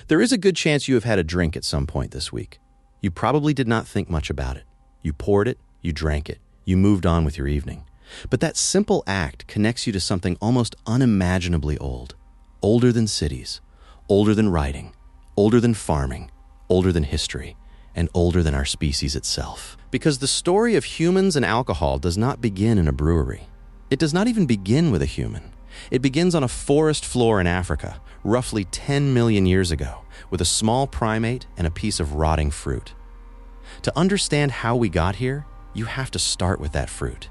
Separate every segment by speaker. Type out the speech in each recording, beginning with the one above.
Speaker 1: There is a good chance you have had a drink at some point this week. You probably did not think much about it. You poured it, you drank it, you moved on with your evening. But that simple act connects you to something almost unimaginably old. Older than cities, older than writing, older than farming, older than history, and older than our species itself. Because the story of humans and alcohol does not begin in a brewery. It does not even begin with a human. It begins on a forest floor in Africa, roughly 10 million years ago, with a small primate and a piece of rotting fruit. To understand how we got here, you have to start with that fruit.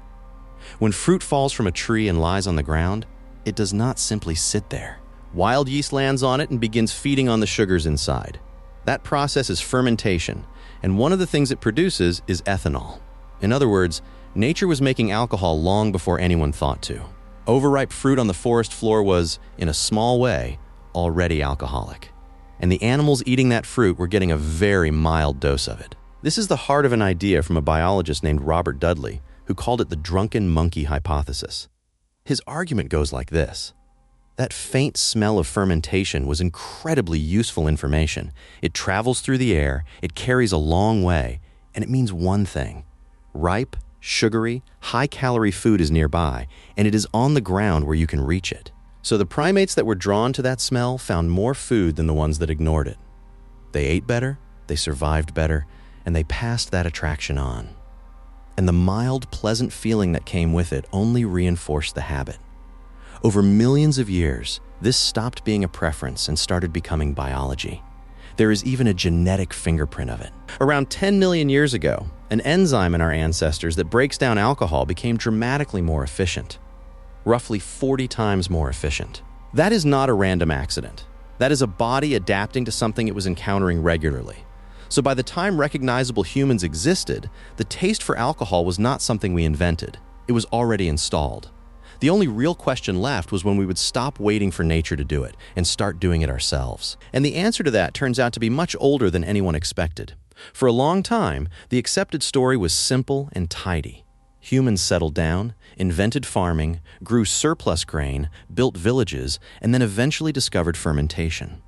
Speaker 1: When fruit falls from a tree and lies on the ground, it does not simply sit there. Wild yeast lands on it and begins feeding on the sugars inside. That process is fermentation, and one of the things it produces is ethanol. In other words, nature was making alcohol long before anyone thought to. Overripe fruit on the forest floor was, in a small way, already alcoholic. And the animals eating that fruit were getting a very mild dose of it. This is the heart of an idea from a biologist named Robert Dudley, who called it the Drunken Monkey Hypothesis. His argument goes like this. That faint smell of fermentation was incredibly useful information. It travels through the air, it carries a long way, and it means one thing. Ripe, sugary, high-calorie food is nearby, and it is on the ground where you can reach it. So the primates that were drawn to that smell found more food than the ones that ignored it. They ate better, they survived better, and they passed that attraction on. And the mild, pleasant feeling that came with it only reinforced the habit. Over millions of years, this stopped being a preference and started becoming biology. There is even a genetic fingerprint of it. Around 10 million years ago, an enzyme in our ancestors that breaks down alcohol became dramatically more efficient. Roughly 40 times more efficient. That is not a random accident. That is a body adapting to something it was encountering regularly. So by the time recognizable humans existed, the taste for alcohol was not something we invented. It was already installed. The only real question left was when we would stop waiting for nature to do it and start doing it ourselves. And the answer to that turns out to be much older than anyone expected. For a long time, the accepted story was simple and tidy. Humans settled down, invented farming, grew surplus grain, built villages, and then eventually discovered fermentation.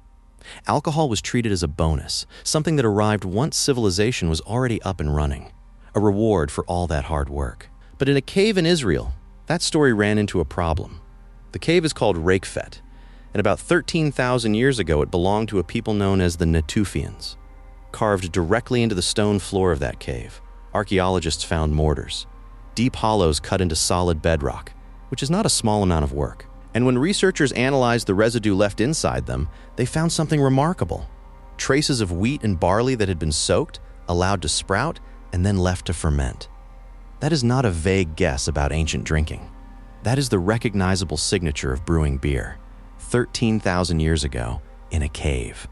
Speaker 1: Alcohol was treated as a bonus, something that arrived once civilization was already up and running, a reward for all that hard work. But in a cave in Israel, that story ran into a problem. The cave is called Raqefet, and about 13,000 years ago it belonged to a people known as the Natufians. Carved directly into the stone floor of that cave, archaeologists found mortars, deep hollows cut into solid bedrock, which is not a small amount of work. And when researchers analyzed the residue left inside them, they found something remarkable. Traces of wheat and barley that had been soaked, allowed to sprout, and then left to ferment. That is not a vague guess about ancient drinking. That is the recognizable signature of brewing beer, 13,000 years ago, in a cave.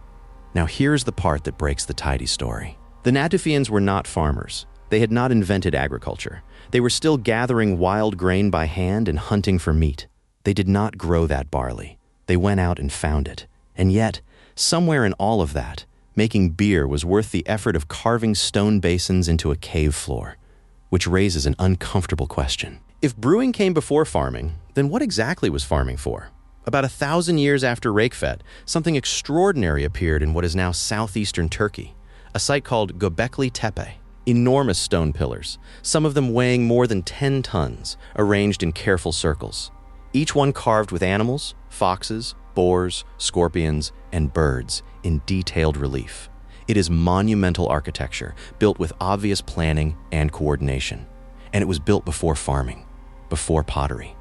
Speaker 1: Now here's the part that breaks the tidy story. The Natufians were not farmers. They had not invented agriculture. They were still gathering wild grain by hand and hunting for meat. They did not grow that barley. They went out and found it. And yet, somewhere in all of that, making beer was worth the effort of carving stone basins into a cave floor, which raises an uncomfortable question. If brewing came before farming, then what exactly was farming for? About 1,000 years after Raqefet, something extraordinary appeared in what is now southeastern Turkey, a site called Göbekli Tepe. Enormous stone pillars, some of them weighing more than 10 tons, arranged in careful circles. Each one carved with animals, foxes, boars, scorpions, and birds in detailed relief. It is monumental architecture, built with obvious planning and coordination. And it was built before farming, before pottery,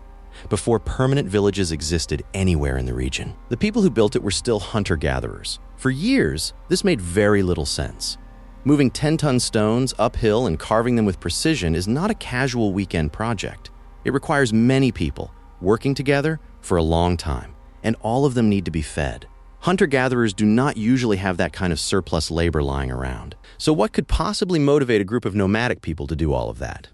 Speaker 1: before permanent villages existed anywhere in the region. The people who built it were still hunter-gatherers. For years, this made very little sense. Moving 10-ton stones uphill and carving them with precision is not a casual weekend project. It requires many people, working together for a long time, and all of them need to be fed. Hunter-gatherers do not usually have that kind of surplus labor lying around. So what could possibly motivate a group of nomadic people to do all of that?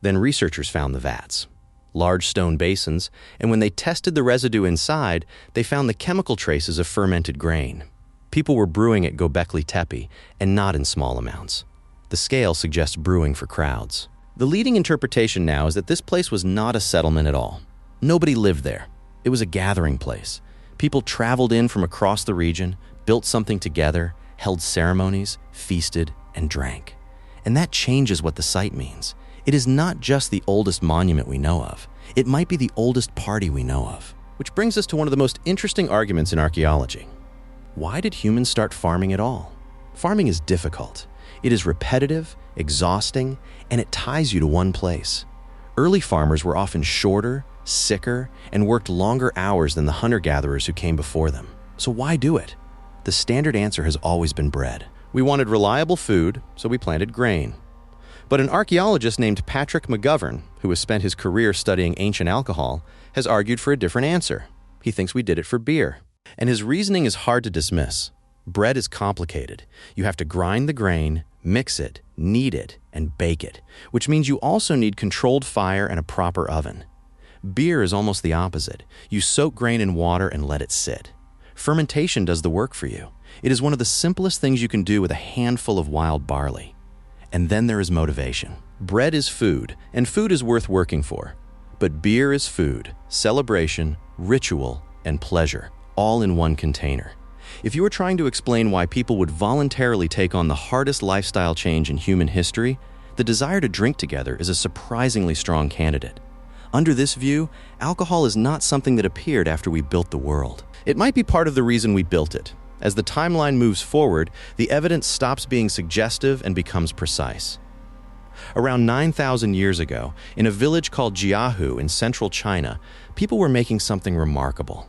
Speaker 1: Then researchers found the vats, large stone basins, and when they tested the residue inside, they found the chemical traces of fermented grain. People were brewing at Göbekli Tepe, and not in small amounts. The scale suggests brewing for crowds. The leading interpretation now is that this place was not a settlement at all. Nobody lived there. It was a gathering place. People traveled in from across the region, built something together, held ceremonies, feasted, and drank. And that changes what the site means. It is not just the oldest monument we know of. It might be the oldest party we know of. Which brings us to one of the most interesting arguments in archaeology. Why did humans start farming at all? Farming is difficult. It is repetitive, exhausting, and it ties you to one place. Early farmers were often shorter, sicker, and worked longer hours than the hunter-gatherers who came before them. So why do it? The standard answer has always been bread. We wanted reliable food, so we planted grain. But an archaeologist named Patrick McGovern, who has spent his career studying ancient alcohol, has argued for a different answer. He thinks we did it for beer. And his reasoning is hard to dismiss. Bread is complicated. You have to grind the grain, mix it, knead it, and bake it, which means you also need controlled fire and a proper oven. Beer is almost the opposite. You soak grain in water and let it sit. Fermentation does the work for you. It is one of the simplest things you can do with a handful of wild barley. And then there is motivation. Bread is food, and food is worth working for. But beer is food, celebration, ritual, and pleasure, all in one container. If you were trying to explain why people would voluntarily take on the hardest lifestyle change in human history, the desire to drink together is a surprisingly strong candidate. Under this view, alcohol is not something that appeared after we built the world. It might be part of the reason we built it. As the timeline moves forward, the evidence stops being suggestive and becomes precise. Around 9,000 years ago, in a village called Jiahu in central China, people were making something remarkable.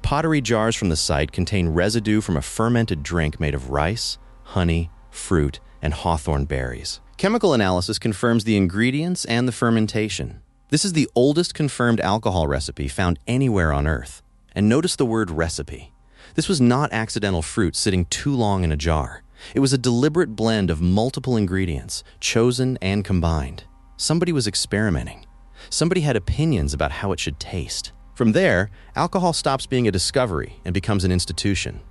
Speaker 1: Pottery jars from the site contain residue from a fermented drink made of rice, honey, fruit, and hawthorn berries. Chemical analysis confirms the ingredients and the fermentation. This is the oldest confirmed alcohol recipe found anywhere on Earth. And notice the word recipe. This was not accidental fruit sitting too long in a jar. It was a deliberate blend of multiple ingredients, chosen and combined. Somebody was experimenting. Somebody had opinions about how it should taste. From there, alcohol stops being a discovery and becomes an institution.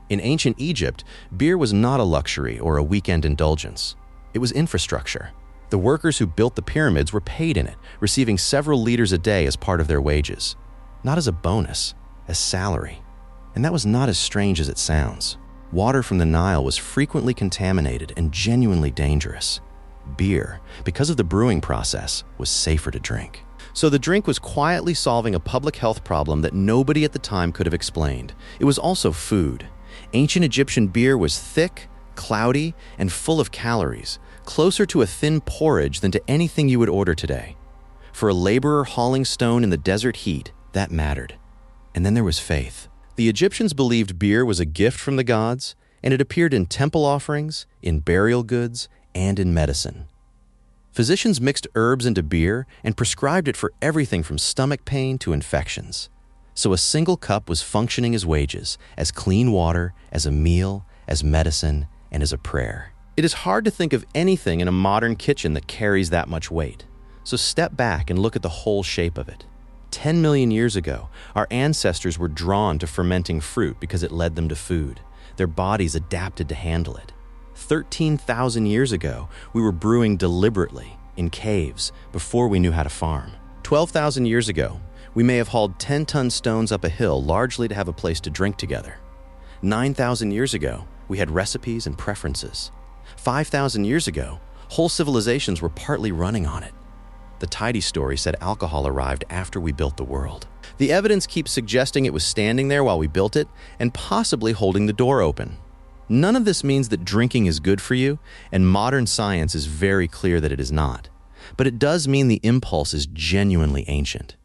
Speaker 1: In ancient Egypt, beer was not a luxury or a weekend indulgence. It was infrastructure. The workers who built the pyramids were paid in it, receiving several liters a day as part of their wages. Not as a bonus, as salary. And that was not as strange as it sounds. Water from the Nile was frequently contaminated and genuinely dangerous. Beer, because of the brewing process, was safer to drink. So the drink was quietly solving a public health problem that nobody at the time could have explained. It was also food. Ancient Egyptian beer was thick, cloudy, and full of calories, closer to a thin porridge than to anything you would order today. For a laborer hauling stone in the desert heat, that mattered. And then there was faith. The Egyptians believed beer was a gift from the gods, and it appeared in temple offerings, in burial goods, and in medicine. Physicians mixed herbs into beer and prescribed it for everything from stomach pain to infections. So a single cup was functioning as wages, as clean water, as a meal, as medicine, and as a prayer. It is hard to think of anything in a modern kitchen that carries that much weight. So step back and look at the whole shape of it. 10 million years ago, our ancestors were drawn to fermenting fruit because it led them to food. Their bodies adapted to handle it. 13,000 years ago, we were brewing deliberately in caves before we knew how to farm. 12,000 years ago, we may have hauled 10-ton stones up a hill largely to have a place to drink together. 9,000 years ago, we had recipes and preferences. 5,000 years ago, whole civilizations were partly running on it. The tidy story said alcohol arrived after we built the world. The evidence keeps suggesting it was standing there while we built it and possibly holding the door open. None of this means that drinking is good for you, and modern science is very clear that it is not. But it does mean the impulse is genuinely ancient.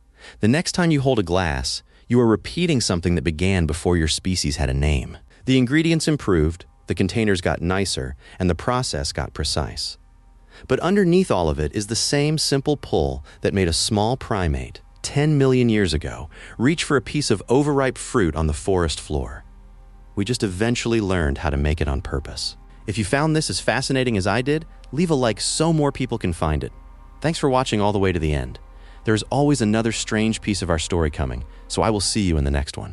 Speaker 1: The next time you hold a glass, you are repeating something that began before your species had a name. The ingredients improved, the containers got nicer, and the process got precise. But underneath all of it is the same simple pull that made a small primate, 10 million years ago, reach for a piece of overripe fruit on the forest floor. We just eventually learned how to make it on purpose. If you found this as fascinating as I did, leave a like so more people can find it. Thanks for watching all the way to the end. There is always another strange piece of our story coming, so I will see you in the next one.